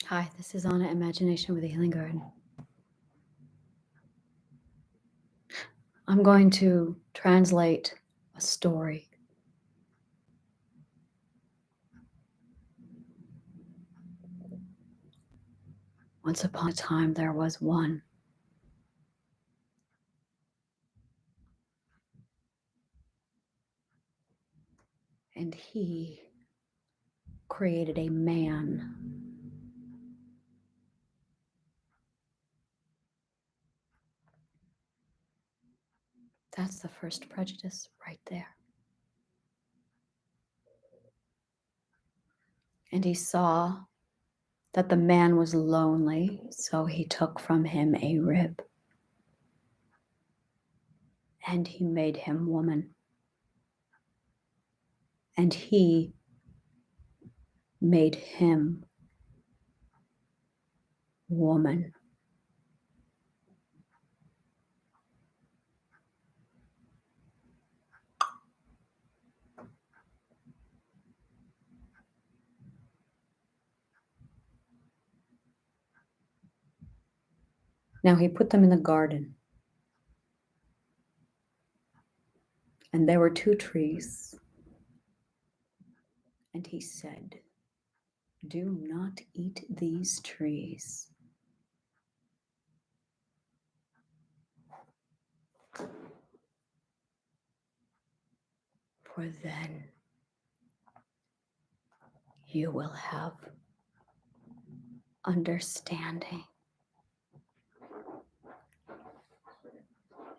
Hi, this is Anna Imagination with the Healing Garden. I'm going to translate a story. Once upon a time, there was one. And he created a man. That's the first prejudice right there. And he saw that the man was lonely, so he took from him a rib. And he made him woman. And he made him woman. Now he put them in the garden. And there were 2 trees. And he said, "Do not eat these trees. For then you will have understanding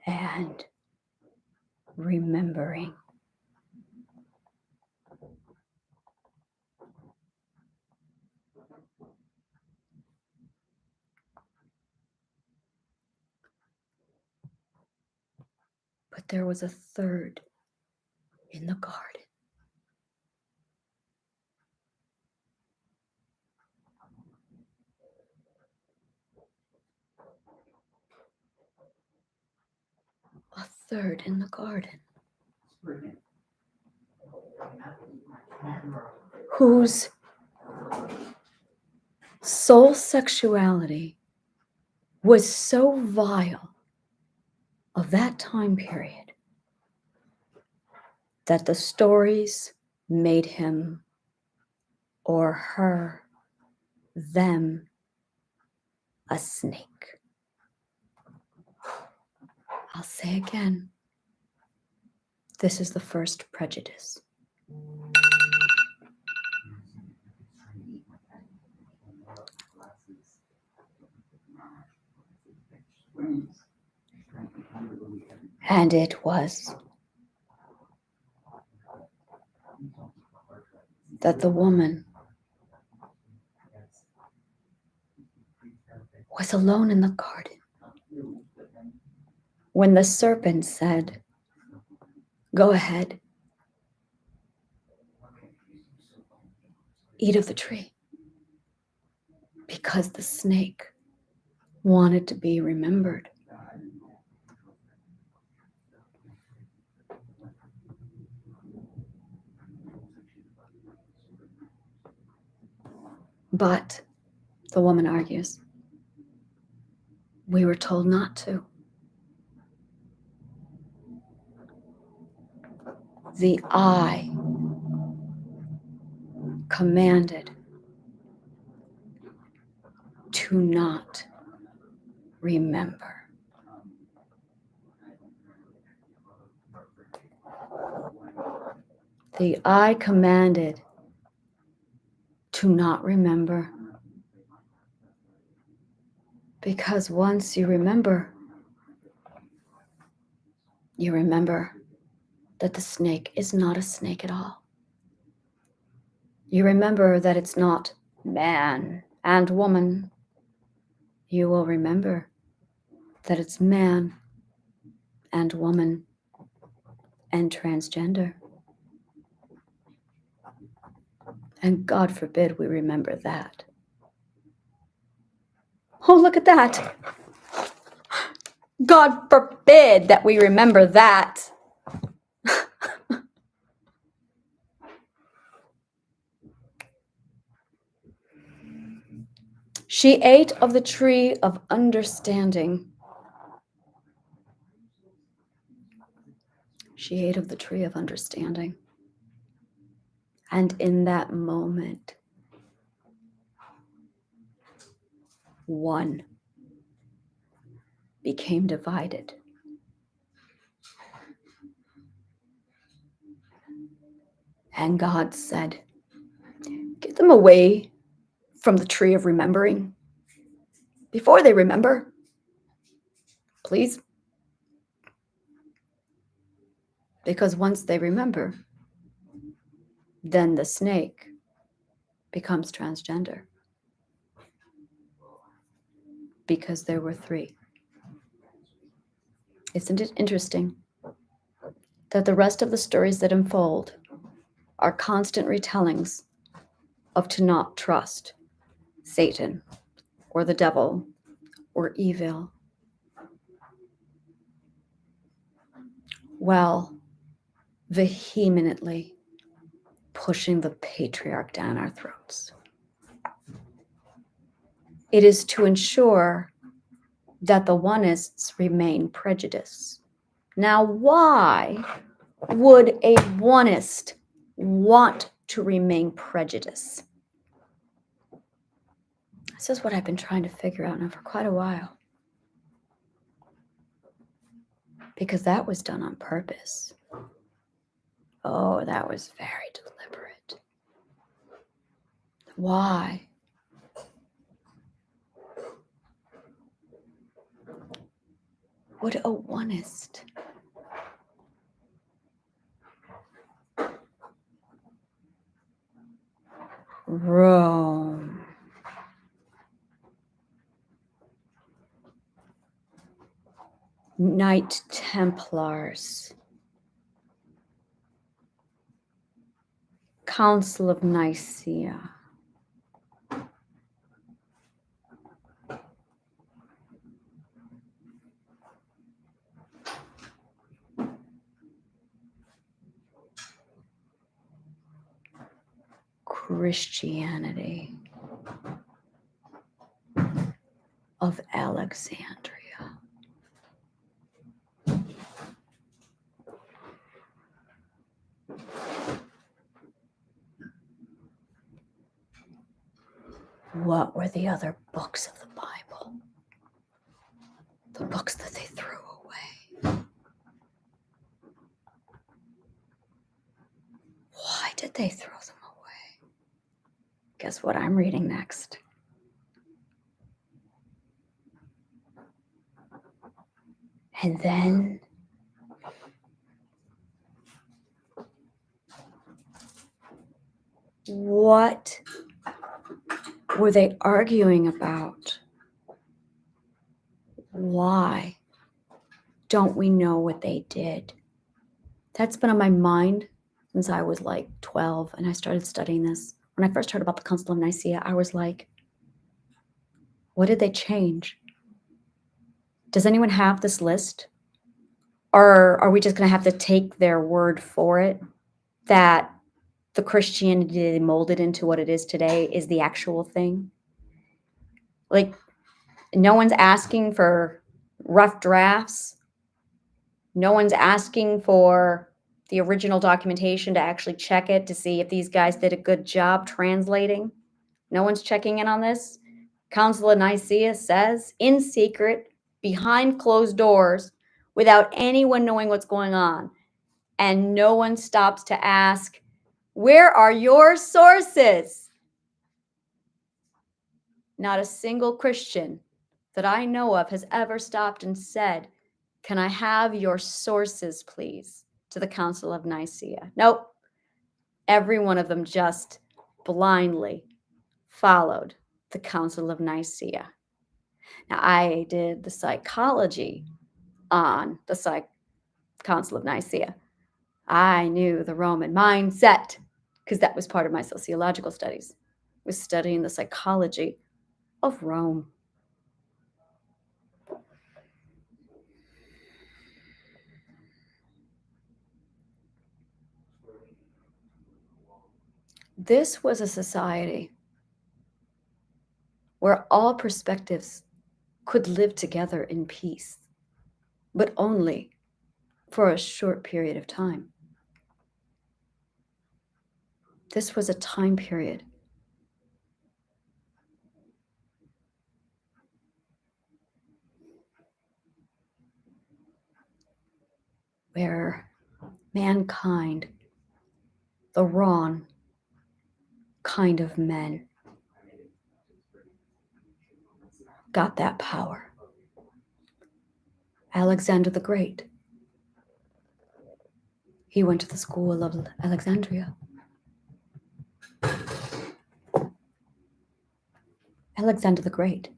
and remembering." But there was a third in the garden. A third in the garden. Whose soul sexuality was so vile of that time period that the stories made him or her, them, a snake. I'll say again, this is the first prejudice. And it was that the woman was alone in the garden when the serpent said, "Go ahead, eat of the tree," because the snake wanted to be remembered. But the woman argues, we were told not to. The I commanded to not remember. The I commanded to not remember, because once you remember that the snake is not a snake at all. You remember that it's not man and woman. You will remember that it's man and woman and transgender. And God forbid we remember that. Oh, look at that. God forbid that we remember that. She ate of the tree of understanding. She ate of the tree of understanding. And in that moment, one became divided. And God said, "Get them away from the tree of remembering before they remember, please. Because once they remember, then the snake becomes transgender." Because there were three. Isn't it interesting that the rest of the stories that unfold are constant retellings of to not trust Satan or the devil or evil? While vehemently pushing the patriarch down our throats. It is to ensure that the oneists remain prejudiced. Now, why would a oneist want to remain prejudiced? This is what I've been trying to figure out now for quite a while. Because that was done on purpose. Oh, that was very deliberate. Why? Would a oneist Rome Knight Templars, Council of Nicaea, Christianity of Alexandria. What were the other books of the Bible? The books that they threw away. Why did they throw them away? Guess what I'm reading next? And then what were they arguing about? Why don't we know what they did? That's been on my mind since I was like 12 and I started studying this. When I first heard about the Council of Nicaea, I was like, what did they change? Does anyone have this list? Or are we just going to have to take their word for it that the Christianity they molded into what it is today is the actual thing? Like, no one's asking for rough drafts. No one's asking for the original documentation to actually check it to see if these guys did a good job translating. No one's checking in on this. Council of Nicaea says, in secret, behind closed doors, without anyone knowing what's going on. And no one stops to ask, where are your sources? Not a single Christian that I know of has ever stopped and said, can I have your sources, please, to the Council of Nicaea? Nope. Every one of them just blindly followed the Council of Nicaea. Now, I did the psychology on the Council of Nicaea. I knew the Roman mindset because that was part of my sociological studies, was studying the psychology of Rome. This was a society where all perspectives could live together in peace, but only for a short period of time. This was a time period where mankind, the wrong kind of men, got that power. Alexander the Great, he went to the school of Alexandria. Alexander the Great.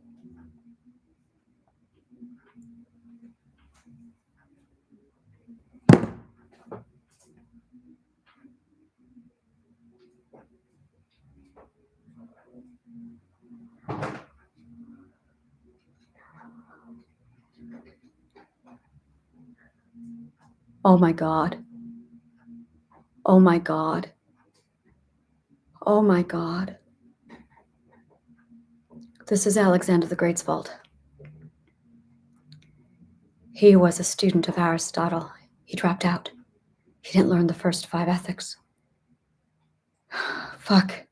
Oh my God. Oh my God. Oh my God. This is Alexander the Great's fault. He was a student of Aristotle. He dropped out. He didn't learn the first 5 ethics. Fuck.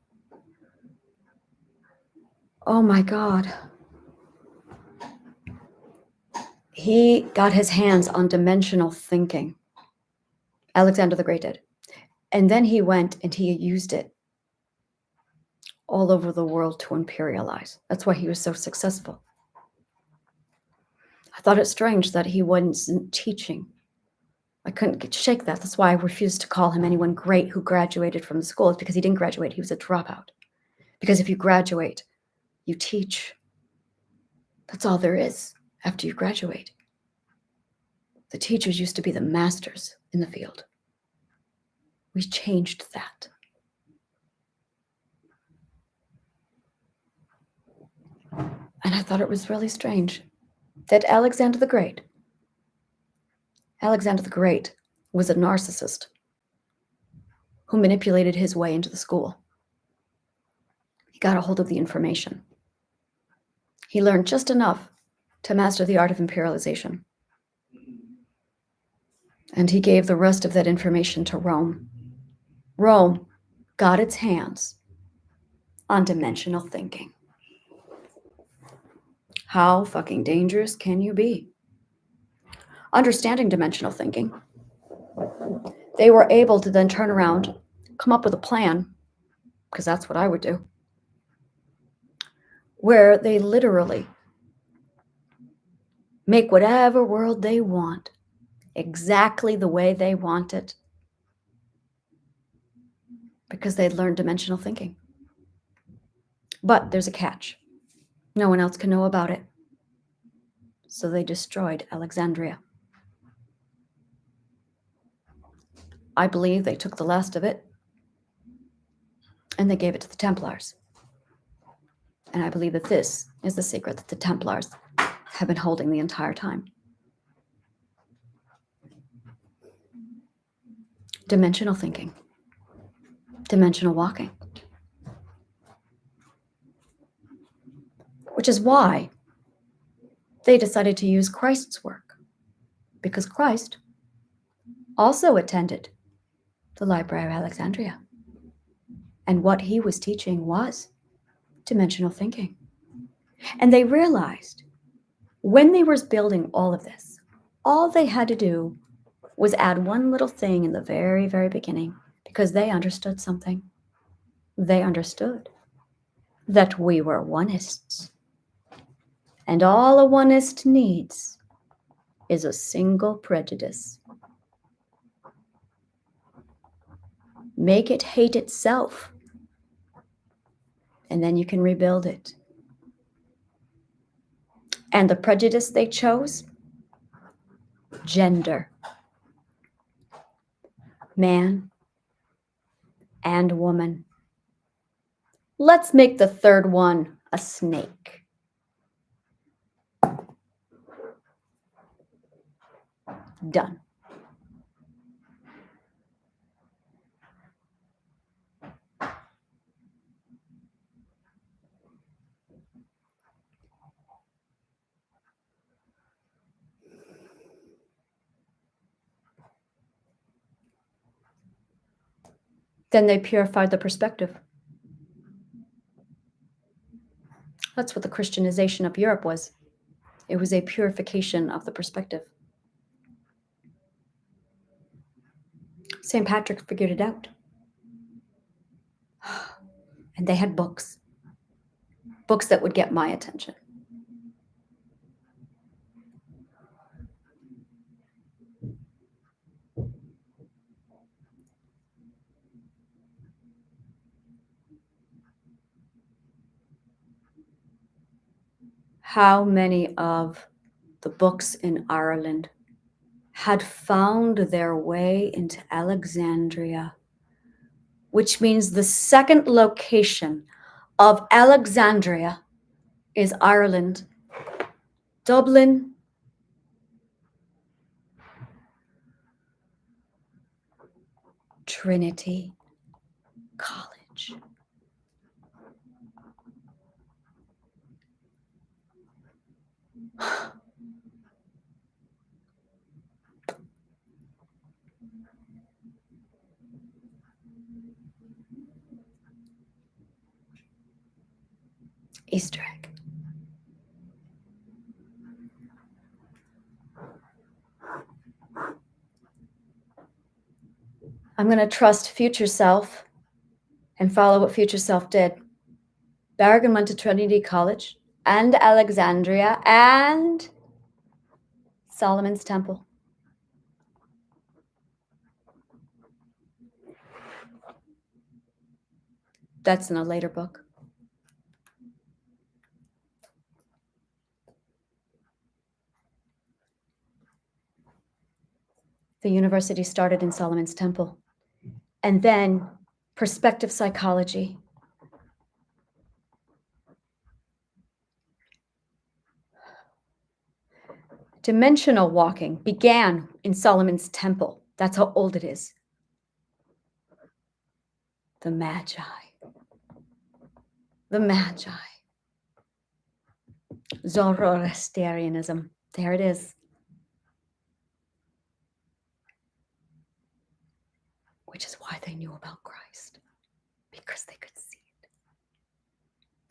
Oh my God. He got his hands on dimensional thinking. Alexander the Great did. And then he went and he used it all over the world to imperialize. That's why he was so successful. I thought it strange that he wasn't teaching. I couldn't shake that. That's why I refused to call him anyone great who graduated from the school. It's because he didn't graduate. He was a dropout. Because if you graduate, you teach. That's all there is after you graduate. The teachers used to be the masters in the field. We changed that. And I thought it was really strange that Alexander the Great was a narcissist who manipulated his way into the school. He got a hold of the information. He learned just enough to master the art of imperialization. And he gave the rest of that information to Rome. Rome got its hands on dimensional thinking. How fucking dangerous can you be? Understanding dimensional thinking, they were able to then turn around, come up with a plan, because that's what I would do, where they literally make whatever world they want exactly the way they want it, because they'd learned dimensional thinking. But there's a catch. No one else can know about it. So they destroyed Alexandria. I believe they took the last of it and they gave it to the Templars. And I believe that this is the secret that the Templars have been holding the entire time. Dimensional thinking, dimensional walking. Which is why they decided to use Christ's work, because Christ also attended the Library of Alexandria. And what he was teaching was dimensional thinking. And they realized when they were building all of this, all they had to do was add one little thing in the very, very beginning, because they understood something. They understood that we were oneists. And all a oneist needs is a single prejudice. Make it hate itself, and then you can rebuild it. And the prejudice they chose? Gender. Man and woman. Let's make the third one a snake. Done. Then they purified the perspective. That's what the Christianization of Europe was. It was a purification of the perspective. St. Patrick figured it out. And they had books that would get my attention. How many of the books in Ireland had found their way into Alexandria, which means the second location of Alexandria is Ireland. Dublin, Trinity College. Easter egg. I'm going to trust future self and follow what future self did. Barragan went to Trinity College and Alexandria and Solomon's Temple. That's in a later book. The university started in Solomon's Temple. And then perspective psychology. Dimensional walking began in Solomon's Temple. That's how old it is. The Magi. The Magi. Zoroastrianism. There it is. Which is why they knew about Christ. Because they could see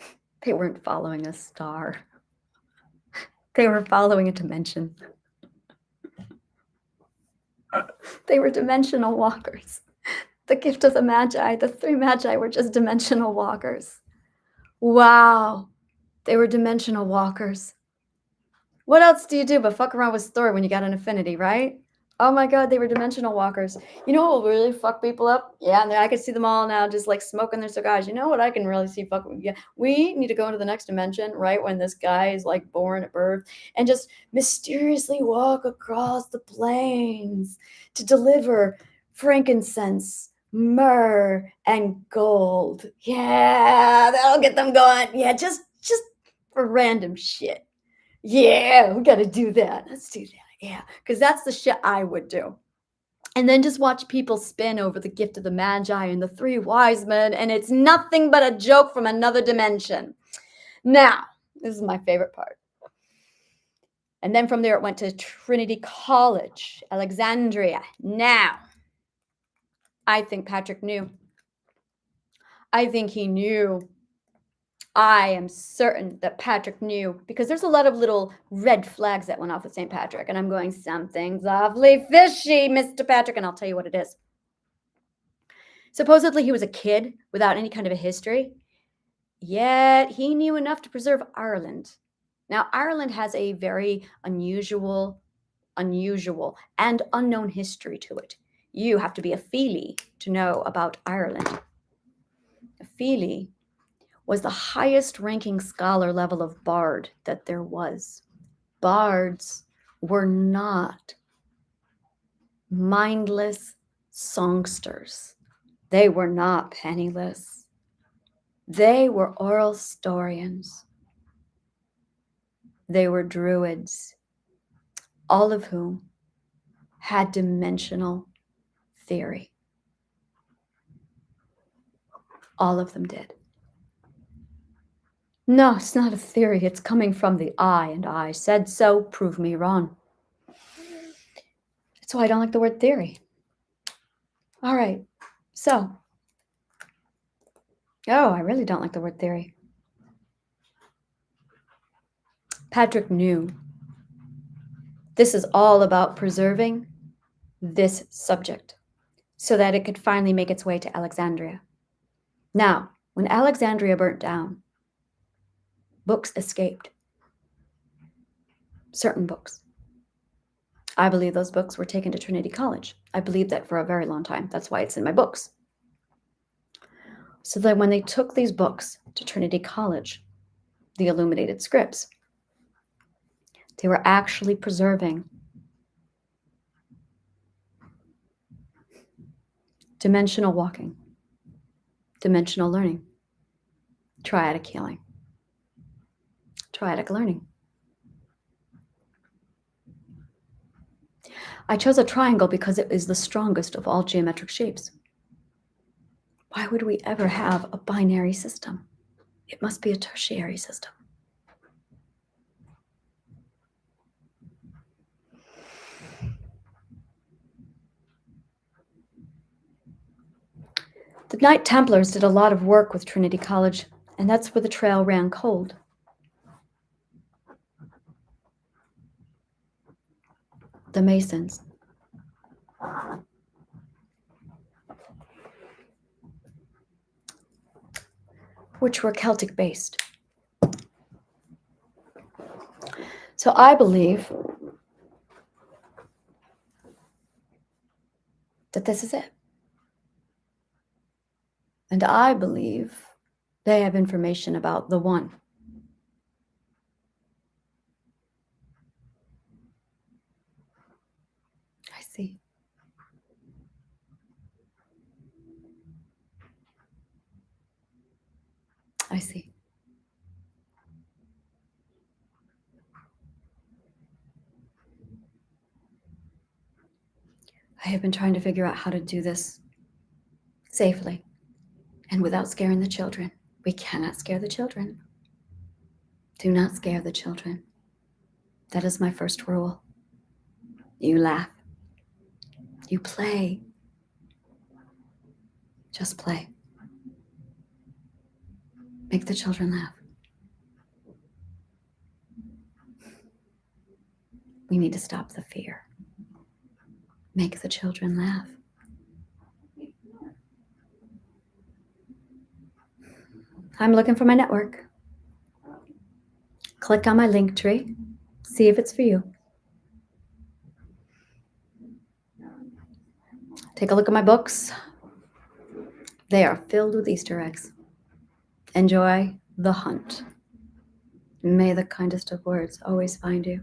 it. They weren't following a star. They were following a dimension. They were dimensional walkers. The gift of the Magi, the three Magi were just dimensional walkers. Wow. They were dimensional walkers. What else do you do but fuck around with Thor when you got an affinity, right? Oh my God, they were dimensional walkers. You know what will really fuck people up? Yeah, and I can see them all now just like smoking their cigars. You know what I can really see fuck? Yeah, we need to go into the next dimension, right? When this guy is like born at birth and just mysteriously walk across the plains to deliver frankincense, myrrh, and gold. Yeah, that'll get them going. Yeah, just for random shit. Yeah, we got to do that. Let's do that. Yeah, because that's the shit I would do. And then just watch people spin over the gift of the Magi and the three wise men, and it's nothing but a joke from another dimension. Now, this is my favorite part. And then from there, it went to Trinity College, Alexandria. Now, I think Patrick knew. I think he knew. I am certain that Patrick knew, because there's a lot of little red flags that went off with St. Patrick. And I'm going, something's awfully fishy, Mr. Patrick. And I'll tell you what it is. Supposedly, he was a kid without any kind of a history. Yet, he knew enough to preserve Ireland. Now, Ireland has a very unusual, and unknown history to it. You have to be a Feely to know about Ireland. A Feely was the highest ranking scholar level of bard that there was. Bards were not mindless songsters. They were not penniless. They were oral historians. They were druids, all of whom had dimensional theory. All of them did. No, it's not a theory. It's coming from the I, and I said so. Prove me wrong. That's why I don't like the word theory. All right. So Oh, I really don't like the word theory. Patrick knew this is all about preserving this subject so that it could finally make its way to Alexandria. Now, when Alexandria burnt down, books escaped. Certain books. I believe those books were taken to Trinity College. I believed that for a very long time. That's why it's in my books. So that when they took these books to Trinity College, the illuminated scripts, they were actually preserving dimensional walking, dimensional learning, triadic healing, triadic learning. I chose a triangle because it is the strongest of all geometric shapes. Why would we ever have a binary system? It must be a tertiary system. The Knight Templars did a lot of work with Trinity College, and that's where the trail ran cold. The Masons. Which were Celtic based. So I believe that this is it. And I believe they have information about the one. I see. I see. I have been trying to figure out how to do this safely and without scaring the children. We cannot scare the children. Do not scare the children. That is my first rule. You laugh. You play. Just play. Make the children laugh. We need to stop the fear. Make the children laugh. I'm looking for my network. Click on my link tree. See if it's for you. Take a look at my books. They are filled with Easter eggs. Enjoy the hunt. May the kindest of words always find you.